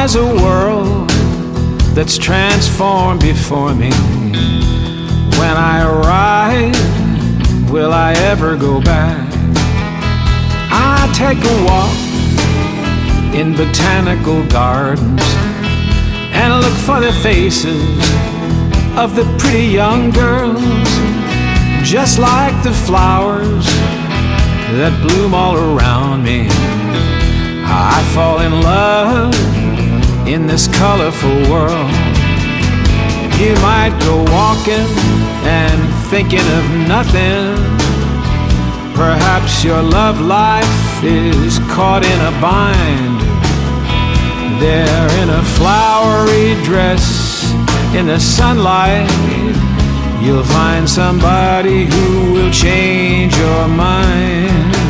There's a world that's transformed before me. When I arrive, will I ever go back? I take a walk in botanical gardens and look for the faces of the pretty young girls, just like the flowers that bloom all around me. I fall in love in this colorful world. You might go walking and thinking of nothing. Perhaps your love life is caught in a bind. There in a flowery dress in the sunlight, you'll find somebody who will change your mind.